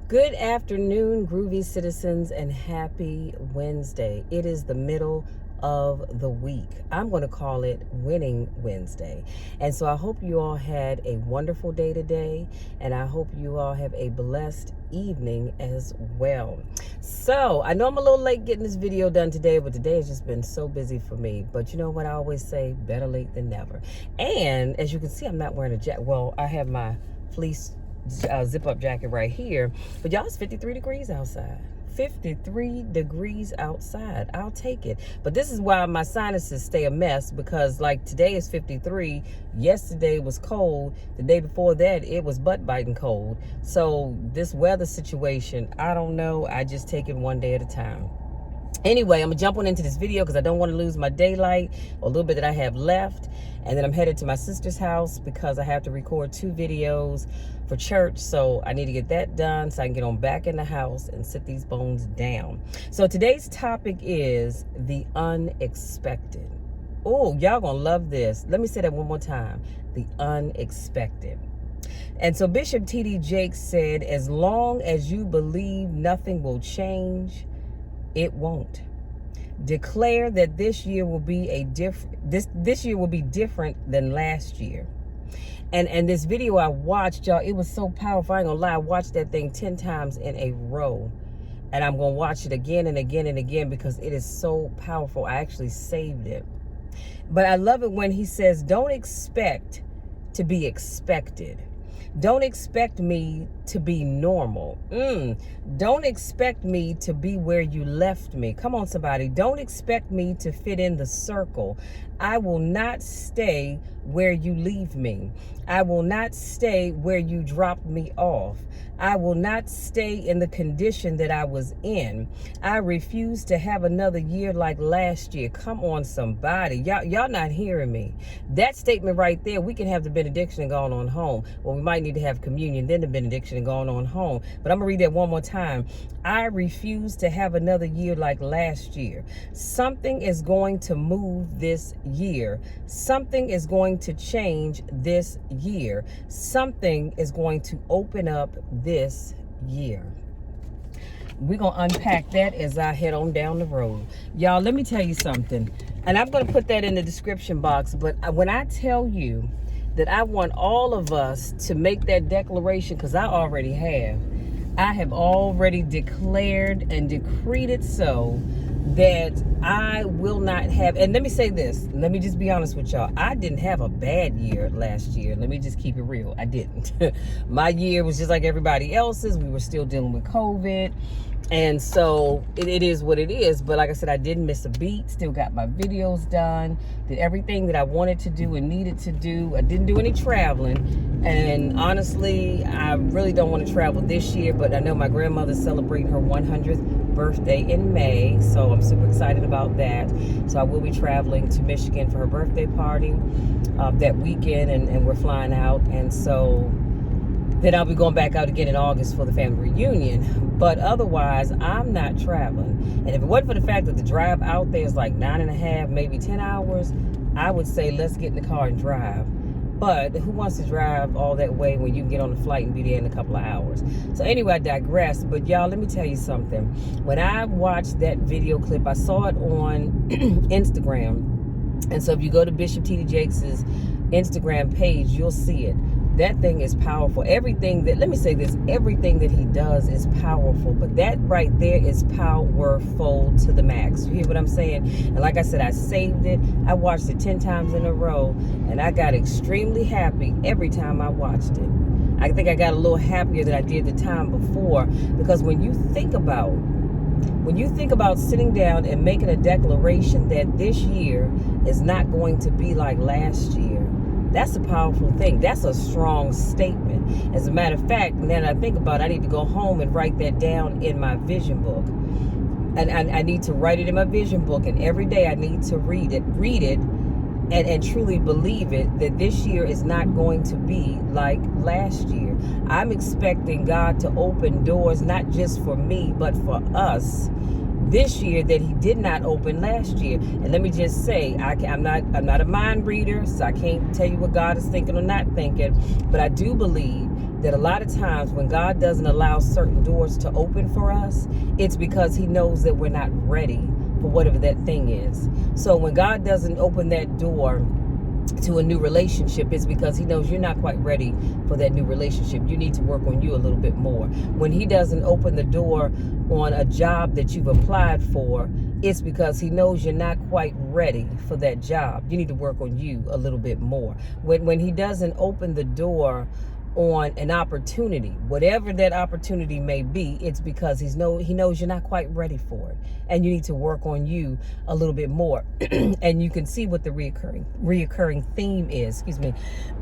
Good afternoon, groovy citizens, and happy Wednesday. It is the middle of the week. I'm going to call it Winning Wednesday. And so I hope you all had a wonderful day today, and I hope you all have a blessed evening as well. So I know I'm a little late getting this video done today, but today has just been so busy for me. But you know what I always say, better late than never. And as you can see, I'm not wearing a jacket. Well, I have my fleece zip up jacket right here, but y'all, it's 53 degrees outside. 53 degrees outside. I'll take it. But this is why my sinuses stay a mess, because like today is 53, yesterday was cold, the day before that it was butt biting cold. So this weather situation, I don't know, I just take it one day at a time. Anyway, I'm gonna jump on into this video because I don't want to lose my daylight or a little bit that I have left. And then I'm headed to my sister's house because I have to record 2 videos for church. So I need to get that done so I can get on back in the house and sit these bones down. So today's topic is the unexpected. Oh, y'all gonna love this. Let me say that one more time. The unexpected. And so Bishop T.D. Jakes said, as long as you believe nothing will change, it won't. Declare that this year will be this year will be different than last year. And this video I watched, y'all, it was so powerful. I ain't gonna lie, I watched that thing 10 times in a row. And I'm gonna watch it again and again and again because it is so powerful. I actually saved it. But I love it when he says, don't expect to be expected. Don't expect me to be normal. Don't expect me to be where you left me. Come on, somebody. Don't expect me to fit in the circle. I will not stay where you leave me. I will not stay where you dropped me off. I will not stay in the condition that I was in. I refuse to have another year like last year. Come on, somebody. Y'all not hearing me. That statement right there, we can have the benediction and go on home. Well, we might need to have communion, then the benediction and go on home. But I'm going to read that one more time. I refuse to have another year like last year. Something is going to move this year. Something is going to change this year. Something is going to open up this year. We're going to unpack that as I head on down the road. Y'all, let me tell you something. And I'm going to put that in the description box. But when I tell you that I want all of us to make that declaration, because I already have. I have already declared and decreed it so that I will not have, and let me say this, let me just be honest with y'all. I didn't have a bad year last year. Let me just keep it real. I didn't. My year was just like everybody else's. We were still dealing with COVID. And so it is what it is. But like I said, I didn't miss a beat. Still got my videos done. Did everything that I wanted to do and needed to do. I didn't do any traveling. And honestly, I really don't want to travel this year. But I know my grandmother's celebrating her 100th birthday in May. So I'm super excited about that. So I will be traveling to Michigan for her birthday party that weekend. And we're flying out. And so then I'll be going back out again in August for the family reunion. But otherwise, I'm not traveling. And if it wasn't for the fact that the drive out there is like 9.5, maybe 10 hours, I would say let's get in the car and drive. But who wants to drive all that way when you can get on the flight and be there in a couple of hours? So anyway, I digress. But y'all, let me tell you something. When I watched that video clip, I saw it on Instagram. And so if you go to Bishop T.D. Jakes' Instagram page, you'll see it. That thing is powerful. Everything that, let me say this, everything that he does is powerful. But that right there is powerful to the max. You hear what I'm saying? And like I said, I saved it. I watched it 10 times in a row. And I got extremely happy every time I watched it. I think I got a little happier than I did the time before. Because when you think about sitting down and making a declaration that this year is not going to be like last year, that's a powerful thing. That's a strong statement. As a matter of fact, now that I think about it, I need to go home and write that down in my vision book. And I need to write it in my vision book. And every day I need to read it and truly believe it, that this year is not going to be like last year. I'm expecting God to open doors, not just for me, but for us this year that he did not open last year. And let me just say, I'm not a mind reader, so I can't tell you what God is thinking or not thinking, but I do believe that a lot of times when God doesn't allow certain doors to open for us, it's because he knows that we're not ready for whatever that thing is. So when God doesn't open that door to a new relationship, it's because he knows you're not quite ready for that new relationship. You need to work on you a little bit more. When he doesn't open the door on a job that you've applied for, it's because he knows you're not quite ready for that job. You need to work on you a little bit more. When he doesn't open the door on an opportunity, whatever that opportunity may be, it's because he knows you're not quite ready for it, and you need to work on you a little bit more. And you can see what the reoccurring theme is, excuse me,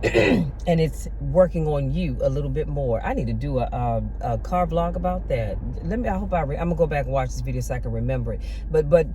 and it's working on you a little bit more. I need to do a car vlog about that. I'm gonna go back and watch this video so I can remember it. But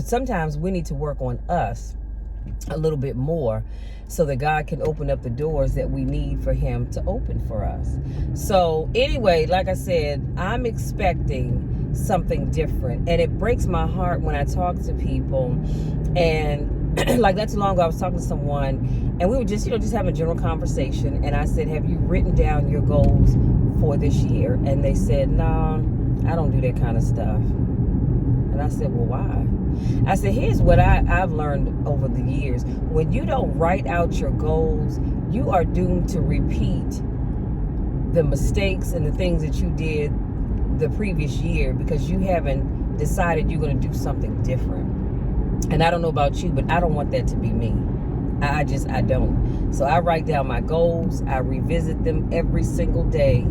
sometimes we need to work on us a little bit more so that God can open up the doors that we need for him to open for us. So anyway, like I said, I'm expecting something different, and it breaks my heart when I talk to people. And like not too long ago, I was talking to someone, and we were just having a general conversation, and I said, have you written down your goals for this year? And they said, no, I don't do that kind of stuff. And I said, well, why? I said, here's what I've learned over the years. When you don't write out your goals, you are doomed to repeat the mistakes and the things that you did the previous year because you haven't decided you're going to do something different. And I don't know about you, but I don't want that to be me. I don't. So I write down my goals. I revisit them every single day.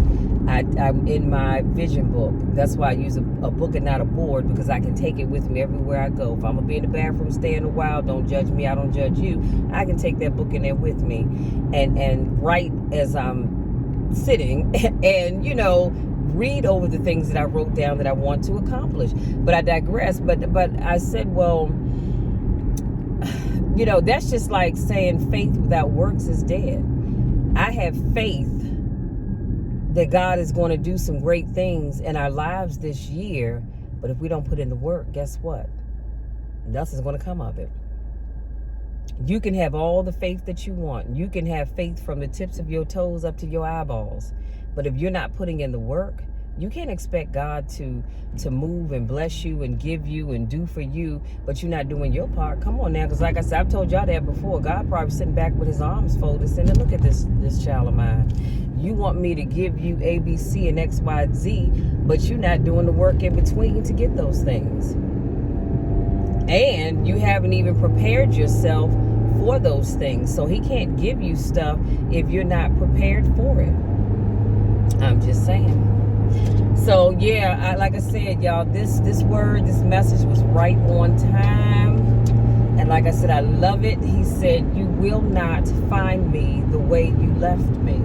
I'm in my vision book. That's why I use a book and not a board, because I can take it with me everywhere I go. If I'm going to be in the bathroom, staying a while, don't judge me, I don't judge you. I can take that book in there with me and write as I'm sitting and, read over the things that I wrote down that I want to accomplish. But I digress. But I said, well, that's just like saying faith without works is dead. I have faith that God is going to do some great things in our lives this year. But if we don't put in the work, guess what? Nothing's going to come of it. You can have all the faith that you want. You can have faith from the tips of your toes up to your eyeballs. But if you're not putting in the work, you can't expect God to move and bless you and give you and do for you, but you're not doing your part. Come on now, because like I said, I've told y'all that before. God probably sitting back with his arms folded saying, look at this child of mine. You want me to give you A, B, C, and X, Y, Z, but you're not doing the work in between to get those things. And you haven't even prepared yourself for those things. So he can't give you stuff if you're not prepared for it. I'm just saying. So yeah, like I said, y'all, this message was right on time. And like I said, I love it. He said, you will not find me the way you left me.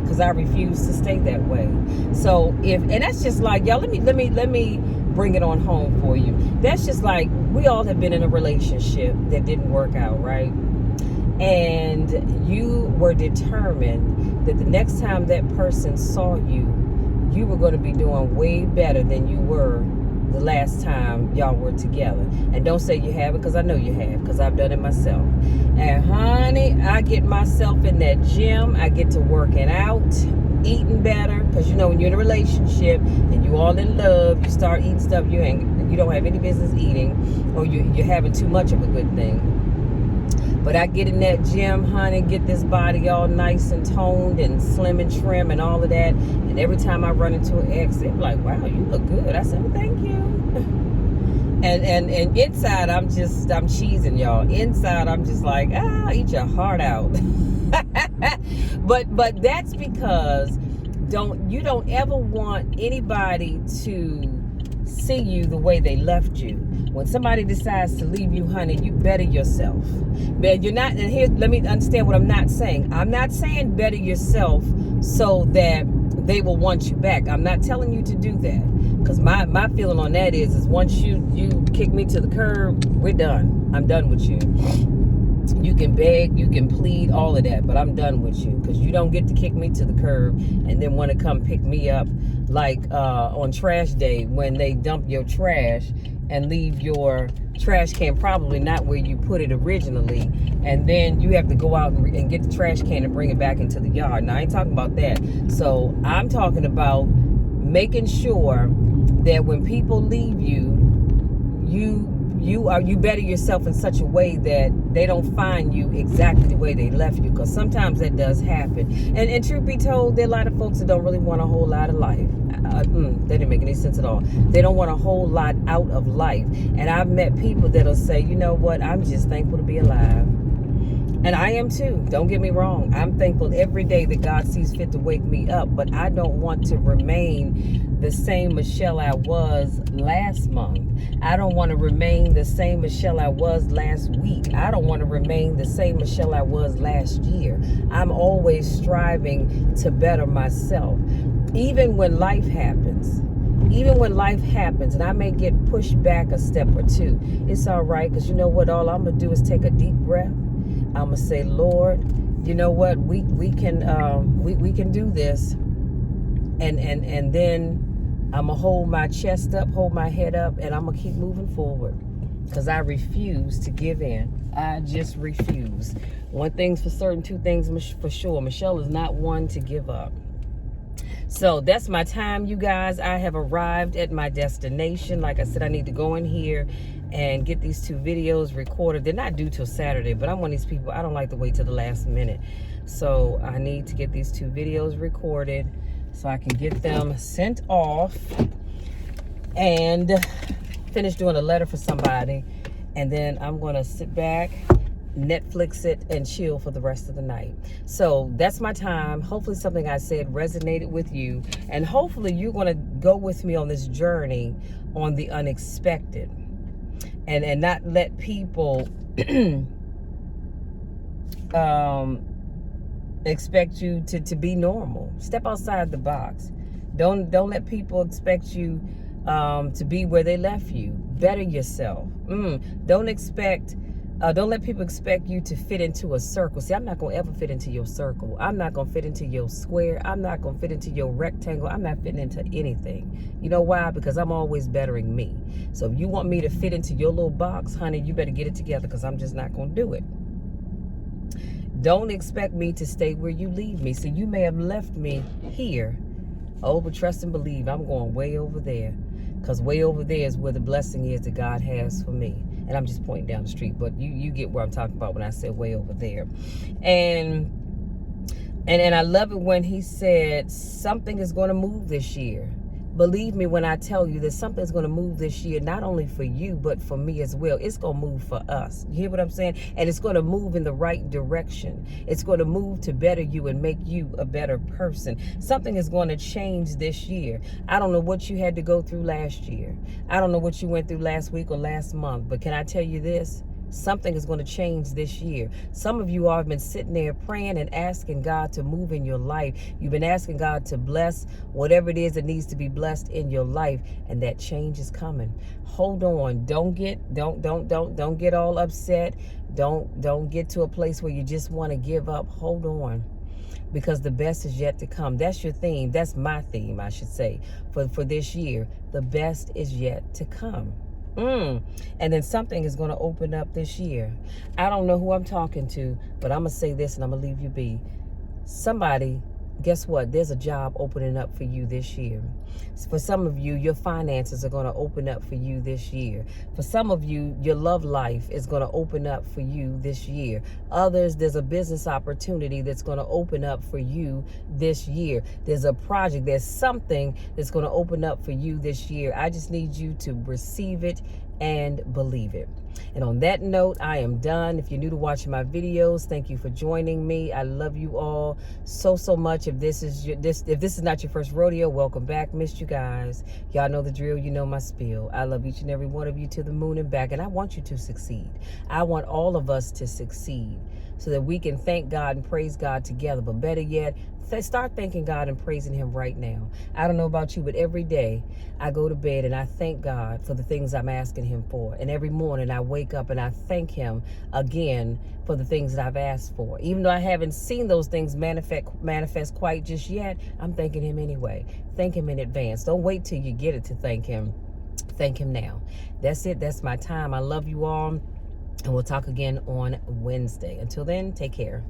Because I refuse to stay that way. So and that's just like, y'all, let me bring it on home for you. That's just like, we all have been in a relationship that didn't work out, right? And you were determined that the next time that person saw you, you were going to be doing way better than you were the last time y'all were together. And don't say you haven't, because I know you have, because I've done it myself. And honey, I get myself in that gym. I get to working out, eating better, because when you're in a relationship and you all in love, you start eating stuff you don't have any business eating, or you're having too much of a good thing. But I get in that gym, honey, get this body all nice and toned and slim and trim and all of that. And every time I run into an ex, they're like, wow, you look good. I said, well, thank you. And inside, I'm cheesing, y'all. Inside, I'm just like, eat your heart out. But that's because you don't ever want anybody to see you the way they left you. When somebody decides to leave you, honey, you better yourself. But you're not, and here, let me understand what I'm not saying. I'm not saying better yourself so that they will want you back. I'm not telling you to do that. Because my feeling on that is once you kick me to the curb, we're done. I'm done with you. You can beg, you can plead, all of that, but I'm done with you, because you don't get to kick me to the curb and then want to come pick me up like on trash day when they dump your trash. and leave your trash can probably not where you put it originally, and then you have to go out and get the trash can and bring it back into the yard. Now, I ain't talking about that. So I'm talking about making sure that when people leave you, you better yourself in such a way that they don't find you exactly the way they left you, because sometimes that does happen. And truth be told, there are a lot of folks that don't really want a whole lot of life. That didn't make any sense at all. They don't want a whole lot out of life. And I've met people that'll say, you know what, I'm just thankful to be alive. And I am too. Don't get me wrong. I'm thankful every day that God sees fit to wake me up. But I don't want to remain the same Michelle I was last month. I don't want to remain the same Michelle I was last week. I don't want to remain the same Michelle I was last year. I'm always striving to better myself. Even when life happens. Even when life happens and I may get pushed back a step or two, it's all right, because you know what? All I'm going to do is take a deep breath. I'm going to say, Lord, you know what? We can do this. And then I'm going to hold my chest up, hold my head up, and I'm going to keep moving forward, because I refuse to give in. I just refuse. One thing's for certain, two things for sure. Michelle is not one to give up. So that's my time, you guys. I have arrived at my destination. Like I said, I need to go in here and get these 2 videos recorded. They're not due till Saturday, but I'm one of these people, I don't like to wait till the last minute. So I need to get these 2 videos recorded so I can get them sent off and finish doing a letter for somebody. And then I'm going to sit back, Netflix it, and chill for the rest of the night. So that's my time. Hopefully something I said resonated with you, and hopefully you're going to go with me on this journey on the unexpected, and not let people expect you to be normal. Step outside the box. Don't let people expect you to be where they left you. Better yourself. Don't let people expect you to fit into a circle. See, I'm not going to ever fit into your circle. I'm not going to fit into your square. I'm not going to fit into your rectangle. I'm not fitting into anything. You know why? Because I'm always bettering me. So if you want me to fit into your little box, honey, you better get it together, because I'm just not going to do it. Don't expect me to stay where you leave me. So you may have left me here. Oh, but trust and believe, I'm going way over there. Because way over there is where the blessing is that God has for me. And I'm just pointing down the street, but you get where I'm talking about when I say way over there. And I love it when he said something is going to move this year. Believe me when I tell you that something's going to move this year, not only for you, but for me as well. It's going to move for us. You hear what I'm saying? And it's going to move in the right direction. It's going to move to better you and make you a better person. Something is going to change this year. I don't know what you had to go through last year. I don't know what you went through last week or last month. But can I tell you this? Something is going to change this year. Some of you all have been sitting there praying and asking God to move in your life. You've been asking God to bless whatever it is that needs to be blessed in your life, and that change is coming. Hold on. Don't get all upset. Don't get to a place where you just want to give up. Hold on, because the best is yet to come. That's your theme. That's my theme, I should say, for this year. The best is yet to come. And then something is going to open up this year. I don't know who I'm talking to, but I'm going to say this and I'm going to leave you be. Somebody, guess what? There's a job opening up for you this year. For some of you, your finances are going to open up for you this year. For some of you, your love life is going to open up for you this year. Others, there's a business opportunity that's going to open up for you this year. There's a project, there's something that's going to open up for you this year. I just need you to receive it and believe it. And on that note, I am done. If you're new to watching my videos, thank you for joining me. I love you all so much. If this is not your first rodeo, welcome back. Missed you guys. Y'all know the drill. You know my spiel. I love each and every one of you to the moon and back, and I want you to succeed. I want all of us to succeed so that we can thank God and praise God together. But better yet, start thanking God and praising him right now. I don't know about you, but every day I go to bed and I thank God for the things I'm asking him for. And every morning I wake up and I thank him again for the things that I've asked for. Even though I haven't seen those things manifest quite just yet, I'm thanking him anyway. Thank him in advance. Don't wait till you get it to thank him. Thank him now. That's it. That's my time. I love you all. And we'll talk again on Wednesday. Until then, take care.